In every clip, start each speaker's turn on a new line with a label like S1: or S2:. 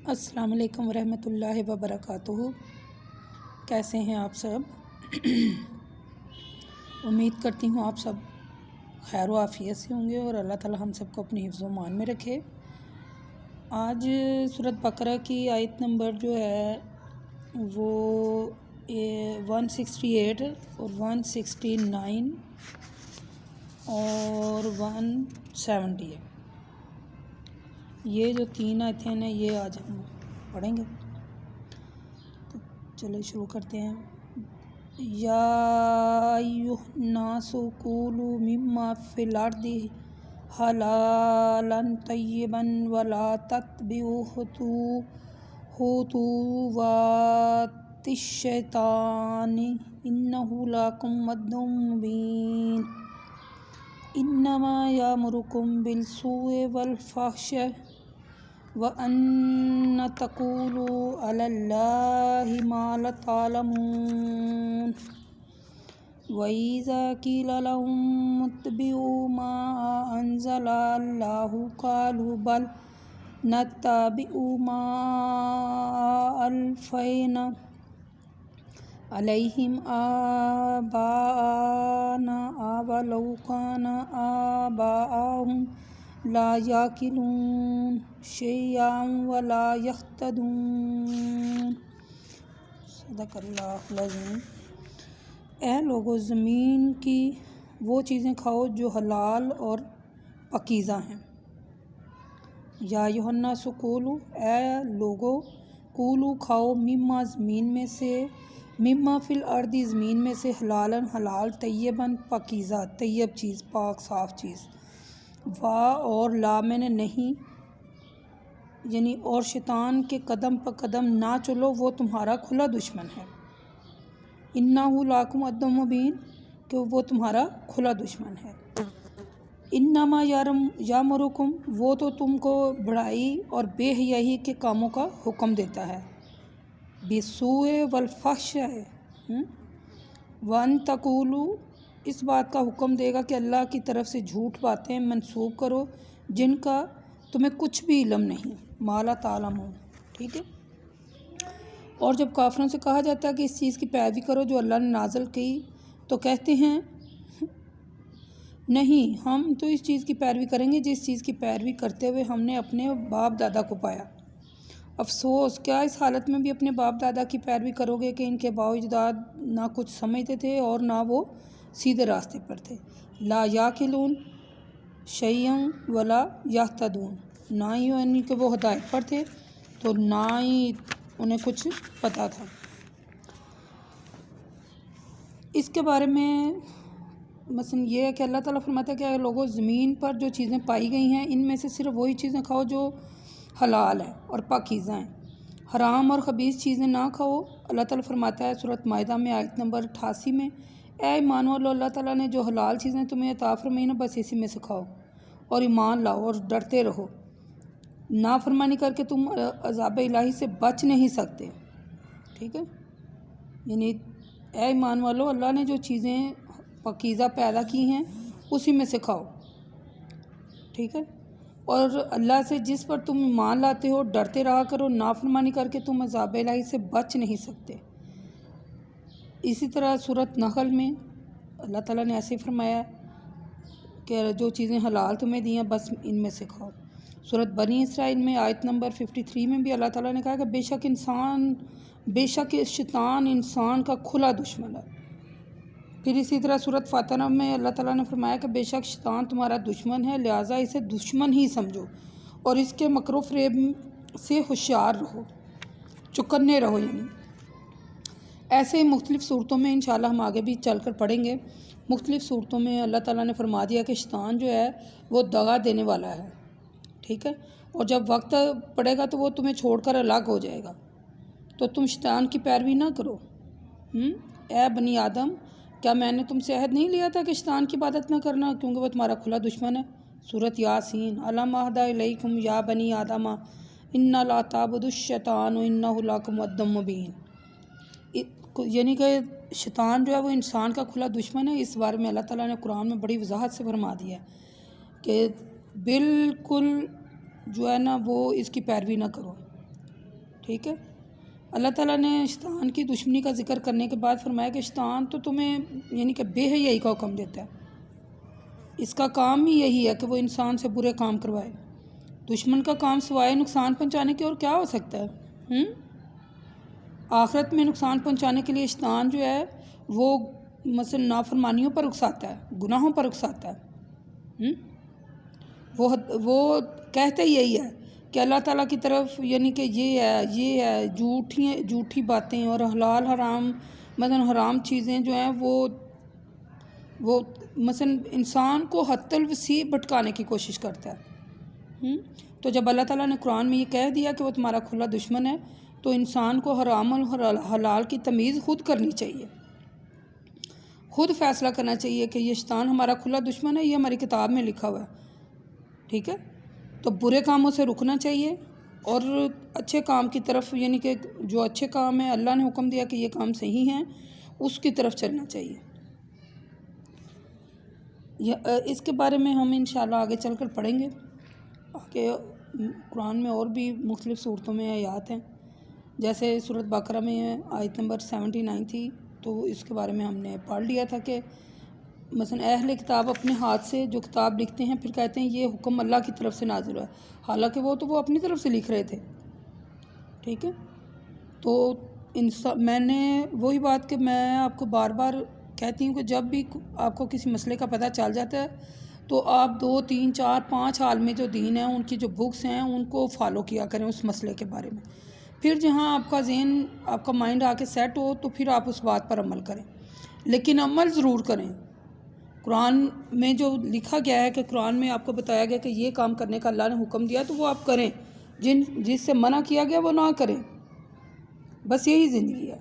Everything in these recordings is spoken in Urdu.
S1: السلام علیکم ورحمۃ اللہ وبرکاتہ۔ کیسے ہیں آپ سب؟ امید کرتی ہوں آپ سب خیر و عافیت سے ہوں گے اور اللہ تعالی ہم سب کو اپنی حفظ و امان میں رکھے۔ آج سورۃ بقرہ کی آیت نمبر جو ہے وہ 168 اور 169 اور 170 ہے۔ یہ جو تین آیتیں ہیں یہ آج ہم پڑھیں گے، تو چلے شروع کرتے ہیں۔ یا ایھا الناس کولوا مما فی الارض حلالا طیبا ولا تتبعوا خطوات الشیطان انہ لکم عدو مبین۔ انما یأمرکم بالسوء والفحشاء وَأَن تَقُولُوا عَلَى اللَّهِ مَا لَا تَعْلَمُونَ۔ وَإِذَا قِيلَ لَهُمُ اتَّبِعُوا مَا أَنزَلَ اللَّهُ قَالُوا بَلْ نَتَّبِعُ مَا أَلْفَيْنَا عَلَيْهِ آبَاءَنَا أَوَلَوْ كَانَ آبَاؤُهُمْ لا یعقلون شیئا ولا یہتدون۔ صدق اللہ العظیم۔ اے لوگو زمین کی وہ چیزیں کھاؤ جو حلال اور پاکیزہ ہیں۔ یا ایھا الناس کولوا، اے لوگو، کولو کھاؤ، مما زمین میں سے، مما فی الارض زمین میں سے، حلالا حلال، طیبا پاکیزہ، طیب چیز، پاک صاف چیز، اور لا میں نے نہیں، یعنی اور شیطان کے قدم پہ قدم نہ چلو، وہ تمہارا کھلا دشمن ہے۔ انہ لکم عدو مبین، کہ وہ تمہارا کھلا دشمن ہے۔ انما یامرکم، وہ تو تم کو بڑائی اور بے حیائی کے کاموں کا حکم دیتا ہے، بالسوء والفحشاء، وان تقولوا، اس بات کا حکم دے گا کہ اللہ کی طرف سے جھوٹ باتیں منسوب کرو جن کا تمہیں کچھ بھی علم نہیں، ما لا تعلمون، ٹھیک ہے۔ اور جب کافروں سے کہا جاتا ہے کہ اس چیز کی پیروی کرو جو اللہ نے نازل کی، تو کہتے ہیں نہیں، ہم تو اس چیز کی پیروی کریں گے جس چیز کی پیروی کرتے ہوئے ہم نے اپنے باپ دادا کو پایا۔ افسوس، کیا اس حالت میں بھی اپنے باپ دادا کی پیروی کرو گے کہ ان کے باؤ اجداد نہ کچھ سمجھتے تھے اور نہ وہ سیدھے راستے پر تھے۔ لا یعقلون شیئا ولا یہتدون، نہ ہی یعنی کہ وہ ہدایت پر تھے تو نہ ہی انہیں کچھ پتہ تھا۔ اس کے بارے میں مثلا یہ ہے کہ اللہ تعالیٰ فرماتا ہے کہ اگر لوگوں زمین پر جو چیزیں پائی گئی ہیں ان میں سے صرف وہی چیزیں کھاؤ جو حلال ہیں اور پاکیزہ ہیں، حرام اور خبیث چیزیں نہ کھاؤ۔ اللہ تعالیٰ فرماتا ہے سورۃ مائدہ میں آیت نمبر 88 میں، اے ایمان والو، اللہ تعالیٰ نے جو حلال چیزیں تمہیں عطا فرمائی نا، بس اسی میں سے کھاؤ اور ایمان لاؤ اور ڈرتے رہو، نافرمانی کر کے تم عذاب الہی سے بچ نہیں سکتے، ٹھیک ہے۔ یعنی اے ایمان والو، اللہ نے جو چیزیں پاکیزہ پیدا کی ہیں اسی میں سے کھاؤ، ٹھیک ہے، اور اللہ سے جس پر تم ایمان لاتے ہو ڈرتے رہا کرو، نافرمانی کر کے تم عذاب الہی سے بچ نہیں سکتے۔ اسی طرح سورۃ نحل میں اللہ تعالیٰ نے ایسے فرمایا کہ جو چیزیں حلال تمہیں دی ہیں بس ان میں سے کھاؤ۔ سورۃ بنی اسرائیل میں آیت نمبر 53 میں بھی اللہ تعالیٰ نے کہا کہ بے شک شیطان انسان کا کھلا دشمن ہے۔ پھر اسی طرح سورۃ فاتر میں اللہ تعالیٰ نے فرمایا کہ بے شک شیطان تمہارا دشمن ہے، لہٰذا اسے دشمن ہی سمجھو اور اس کے مکر و فریب سے ہوشیار رہو، چوکنے رہو۔ یعنی ایسے ہی مختلف صورتوں میں انشاءاللہ ہم آگے بھی چل کر پڑھیں گے، مختلف صورتوں میں اللہ تعالیٰ نے فرما دیا کہ شیطان جو ہے وہ دغا دینے والا ہے، ٹھیک ہے، اور جب وقت پڑے گا تو وہ تمہیں چھوڑ کر الگ ہو جائے گا، تو تم شیطان کی پیروی نہ کرو۔ اے بنی آدم، کیا میں نے تم سے عہد نہیں لیا تھا کہ شیطان کی عبادت نہ کرنا، کیونکہ وہ تمہارا کھلا دشمن ہے۔ سورۃ یاسین، الم اعہد الیکم یا بنی آدم انا لا تعبدوا الشیطان انہ لکم عدو مبین۔ یعنی کہ شیطان جو ہے وہ انسان کا کھلا دشمن ہے۔ اس بارے میں اللہ تعالیٰ نے قرآن میں بڑی وضاحت سے فرما دیا ہے کہ بالکل جو ہے نا وہ اس کی پیروی نہ کرو، ٹھیک ہے. اللہ تعالیٰ نے شیطان کی دشمنی کا ذکر کرنے کے بعد فرمایا کہ شیطان تو تمہیں یعنی کہ بے حیائی کا حکم دیتا ہے. اس کا کام ہی یہی ہے کہ وہ انسان سے برے کام کروائے. دشمن کا کام سوائے نقصان پہنچانے کے اور کیا ہو سکتا ہے؟ آخرت میں نقصان پہنچانے کے لیے شیطان جو ہے وہ مثلا نافرمانیوں پر اکساتا ہے، گناہوں پر اکساتا ہے. وہ کہتے یہی ہے کہ اللہ تعالیٰ کی طرف یعنی کہ یہ ہے جھوٹی باتیں اور حلال حرام مثلا حرام چیزیں جو ہیں وہ مثلا انسان کو حتی الوسیع بھٹکانے کی کوشش کرتا ہے. تو جب اللہ تعالیٰ نے قرآن میں یہ کہہ دیا کہ وہ تمہارا کھلا دشمن ہے تو انسان کو حرام اور حلال کی تمیز خود کرنی چاہیے، خود فیصلہ کرنا چاہیے کہ یہ شیطان ہمارا کھلا دشمن ہے، یہ ہماری کتاب میں لکھا ہوا ہے. ٹھیک ہے. تو برے کاموں سے رکنا چاہیے اور اچھے کام کی طرف یعنی کہ جو اچھے کام ہیں اللہ نے حکم دیا کہ یہ کام صحیح ہیں اس کی طرف چلنا چاہیے. اس کے بارے میں ہم انشاءاللہ آگے چل کر پڑھیں گے. آگے قرآن میں اور بھی مختلف صورتوں میں آیات ہیں، جیسے سورۃ بقرہ میں آیت نمبر 79 تھی، تو اس کے بارے میں ہم نے پڑھ لیا تھا کہ مثلا اہل کتاب اپنے ہاتھ سے جو کتاب لکھتے ہیں پھر کہتے ہیں یہ حکم اللہ کی طرف سے نازل ہوا ہے، حالانکہ وہ اپنی طرف سے لکھ رہے تھے. ٹھیک ہے. تو میں نے وہی بات کہ میں آپ کو بار بار کہتی ہوں کہ جب بھی آپ کو کسی مسئلے کا پتہ چل جاتا ہے تو آپ 2 3 4 5 عالم جو دین ہیں ان کی جو بکس ہیں ان کو فالو کیا کریں اس مسئلے کے بارے میں. پھر جہاں آپ کا ذہن آپ کا مائنڈ آ کے سیٹ ہو تو پھر آپ اس بات پر عمل کریں، لیکن عمل ضرور کریں. قرآن میں جو لکھا گیا ہے کہ قرآن میں آپ کو بتایا گیا کہ یہ کام کرنے کا اللہ نے حکم دیا تو وہ آپ کریں، جس سے منع کیا گیا وہ نہ کریں. بس یہی زندگی ہے.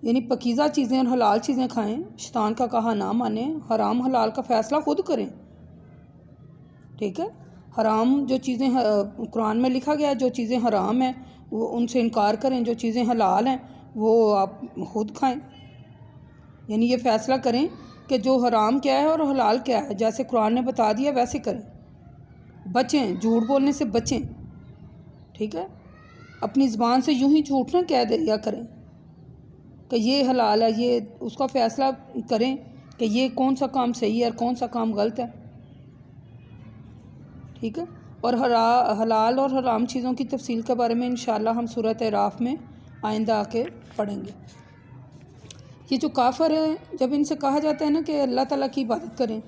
S1: یعنی پاکیزہ چیزیں اور حلال چیزیں کھائیں، شیطان کا کہا نہ مانیں، حرام حلال کا فیصلہ خود کریں. ٹھیک ہے. حرام جو چیزیں قرآن میں لکھا گیا ہے جو چیزیں حرام ہیں وہ ان سے انکار کریں، جو چیزیں حلال ہیں وہ آپ خود کھائیں. یعنی یہ فیصلہ کریں کہ جو حرام کیا ہے اور حلال کیا ہے، جیسے قرآن نے بتا دیا ویسے کریں. بچیں، جھوٹ بولنے سے بچیں. ٹھیک ہے. اپنی زبان سے یوں ہی جھوٹ نہ کہہ دیا کریں کہ یہ حلال ہے، یہ اس کا فیصلہ کریں کہ یہ کون سا کام صحیح ہے اور کون سا کام غلط ہے. ٹھیک ہے. اور حلال اور حرام چیزوں کی تفصیل کے بارے میں انشاءاللہ ہم سورۃ اعراف میں آئندہ آ کے پڑھیں گے. یہ جو کافر ہیں جب ان سے کہا جاتا ہے نا کہ اللہ تعالیٰ کی عبادت کریں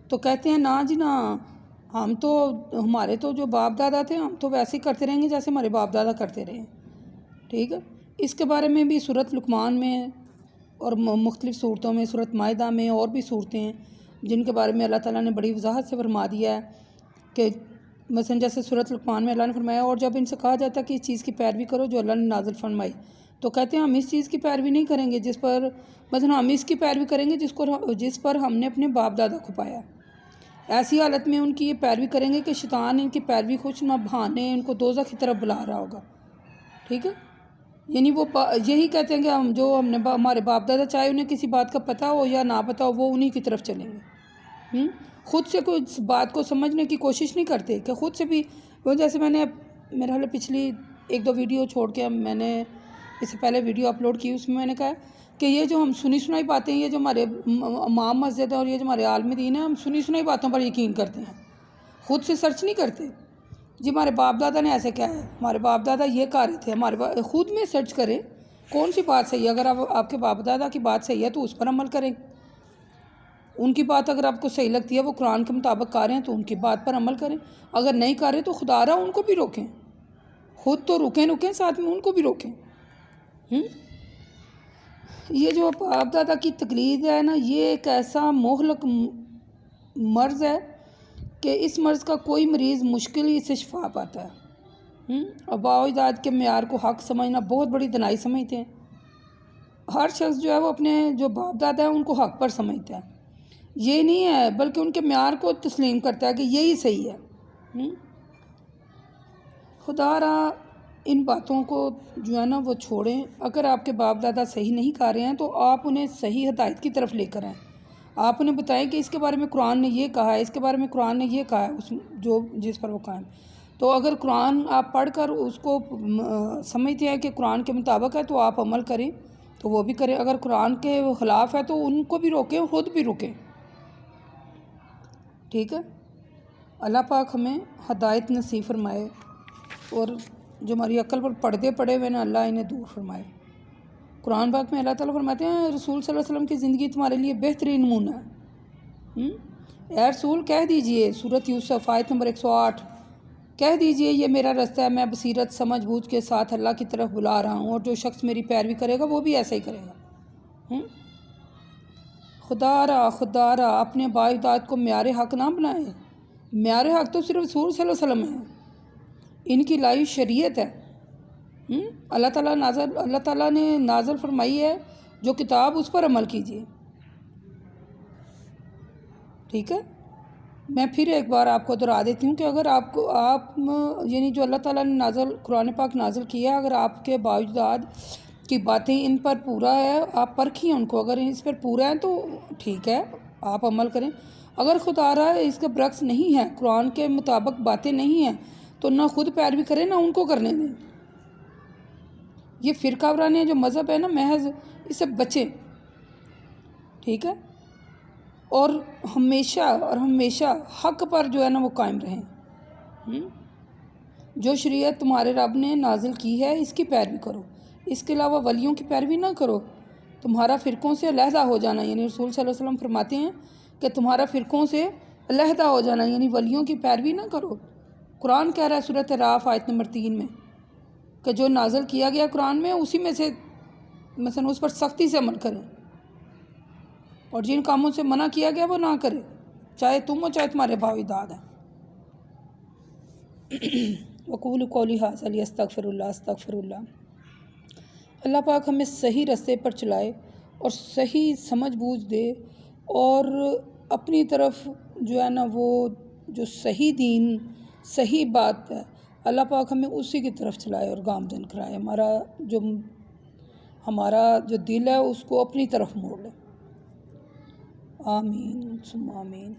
S1: تو کہتے ہیں نہ جی نہ، ہمارے تو جو باپ دادا تھے ہم تو ویسے ہی کرتے رہیں گے جیسے ہمارے باپ دادا کرتے رہے. ٹھیک ہے. اس کے بارے میں بھی سورۃ لقمان میں اور مختلف صورتوں میں، سورۃ مائدہ میں اور بھی صورتیں ہیں جن کے بارے میں اللہ تعالیٰ نے بڑی وضاحت سے فرما دیا ہے کہ مثلا جیسے سورۃ لقمان میں اللہ نے فرمایا اور جب ان سے کہا جاتا ہے کہ اس چیز کی پیروی کرو جو اللہ نے نازل فرمائی تو کہتے ہیں ہم اس چیز کی پیروی نہیں کریں گے جس پر مثلا ہم اس کی پیروی کریں گے جس پر ہم نے اپنے باپ دادا کو پایا. ایسی حالت میں ان کی یہ پیروی کریں گے کہ شیطان ان کی پیروی کچھ نہ بہانے ان کو دوزخ کی طرف بلا رہا ہوگا. ٹھیک ہے. یعنی وہ یہی کہتے ہیں کہ ہمارے باپ دادا چاہے انہیں کسی بات کا پتہ ہو یا نہ پتہ ہو وہ انہی کی طرف چلیں گے. خود سے کوئی اس بات کو سمجھنے کی کوشش نہیں کرتے کہ خود سے بھی وہ جیسے میں نے میرے حال پچھلی 1-2 ویڈیو چھوڑ کے میں نے اس سے پہلے ویڈیو اپلوڈ کی، اس میں نے کہا کہ یہ جو ہم سنی سنائی باتیں، یہ جو ہمارے امام مسجد اور یہ جو ہمارے عالم دین ہیں، ہم سنی سنائی باتوں پر یقین کرتے ہیں، خود سے سرچ نہیں کرتے. جی ہمارے باپ دادا نے ایسے کیا ہے، ہمارے باپ دادا یہ کہہ رہے تھے، خود میں سرچ کریں کون سی بات صحیح ہے. اگر آپ کے باپ دادا کی بات صحیح ہے تو اس پر عمل کریں. ان کی بات اگر آپ کو صحیح لگتی ہے، وہ قرآن کے مطابق کر رہے ہیں تو ان کی بات پر عمل کریں. اگر نہیں کر رہے تو خدا رہا ان کو بھی روکیں، خود تو رکیں ساتھ میں ان کو بھی روکیں. یہ جو باپ دادا کی تقلید ہے نا، یہ ایک ایسا مہلک مرض ہے کہ اس مرض کا کوئی مریض مشکل ہی سے شفا پاتا ہے. آباء و اجداد کے معیار کو حق سمجھنا بہت بڑی دنائی سمجھتے ہیں. ہر شخص جو ہے وہ اپنے جو باپ دادا ہیں ان کو حق پر سمجھتا ہے، یہ نہیں ہے بلکہ ان کے معیار کو تسلیم کرتا ہے کہ یہی صحیح ہے. خدا را ان باتوں کو جو ہے نا وہ چھوڑیں. اگر آپ کے باپ دادا صحیح نہیں کر رہے ہیں تو آپ انہیں صحیح ہدایت کی طرف لے کر آئیں. آپ انہیں بتائیں کہ اس کے بارے میں قرآن نے یہ کہا ہے، اس کے بارے میں قرآن نے یہ کہا ہے، جس پر وہ قائم. تو اگر قرآن آپ پڑھ کر اس کو سمجھتے ہیں کہ قرآن کے مطابق ہے تو آپ عمل کریں تو وہ بھی کریں، اگر قرآن کے خلاف ہے تو ان کو بھی روکیں، خود بھی رکیں، ٹھیک ہے۔ اللہ پاک ہمیں ہدایت نصیب فرمائے، اور جو ہماری عقل پر پردے پڑے ہوئے نا اللہ انہیں دور فرمائے۔ قرآن پاک میں اللہ تعالیٰ فرماتے ہیں رسول صلی اللہ علیہ وسلم کی زندگی تمہارے لیے بہترین نمونہ ہے۔ اے رسول کہہ دیجئے، سورۃ یوسف آیت نمبر 108، کہہ دیجئے یہ میرا رستہ ہے، میں بصیرت سمجھ بوجھ کے ساتھ اللہ کی طرف بلا رہا ہوں، اور جو شخص میری پیروی کرے گا وہ بھی ایسا ہی کرے گا۔ خدا را اپنے بااجداد کو معیار حق نہ بنائے، معیار حق تو صرف رسول صلی اللہ علیہ وسلم ہے، ان کی لائی شریعت ہے۔ اللہ تعالیٰ نے نازل فرمائی ہے جو کتاب، اس پر عمل کیجیے، ٹھیک ہے۔ میں پھر ایک بار آپ کو دہرا دیتی ہوں کہ اگر آپ یعنی جو اللہ تعالیٰ نے قرآن پاک نازل کیا ہے، اگر آپ کے باوجداد کی باتیں ان پر پورا ہے، آپ پرکھیں ان کو، اگر اس پر پورا ہے تو ٹھیک ہے آپ عمل کریں، اگر خدا رہا ہے اس کا برعکس نہیں ہے، قرآن کے مطابق باتیں نہیں ہیں تو نہ خود پیروی کریں نہ ان کو کرنے دیں۔ یہ فرقہ وارانہ جو مذہب ہے نا، محض اس سے بچیں، ٹھیک ہے، اور ہمیشہ حق پر جو ہے نا وہ قائم رہیں۔ جو شریعت تمہارے رب نے نازل کی ہے اس کی پیروی کرو، اس کے علاوہ ولیوں کی پیروی نہ کرو، تمہارا فرقوں سے علیحدہ ہو جانا، یعنی رسول صلی اللہ علیہ وسلم فرماتے ہیں کہ تمہارا فرقوں سے علیحدہ ہو جانا یعنی ولیوں کی پیروی نہ کرو۔ قرآن کہہ رہا ہے سورۃ اعراف آیت نمبر 3 میں کہ جو نازل کیا گیا قرآن میں اسی میں سے مثلا اس پر سختی سے عمل کریں، اور جن کاموں سے منع کیا گیا وہ نہ کرے، چاہے تم ہو چاہے تمہارے باوجداد ہیں۔ وقول قولی ھذا استغفر اللہ۔ اللہ پاک ہمیں صحیح رستے پر چلائے اور صحیح سمجھ بوجھ دے، اور اپنی طرف جو ہے نا وہ جو صحیح دین صحیح بات ہے اللہ پاک ہمیں اسی کی طرف چلائے اور گامزن کرائے، ہمارا جو دل ہے اس کو اپنی طرف موڑ لے۔ آمین ثم آمین۔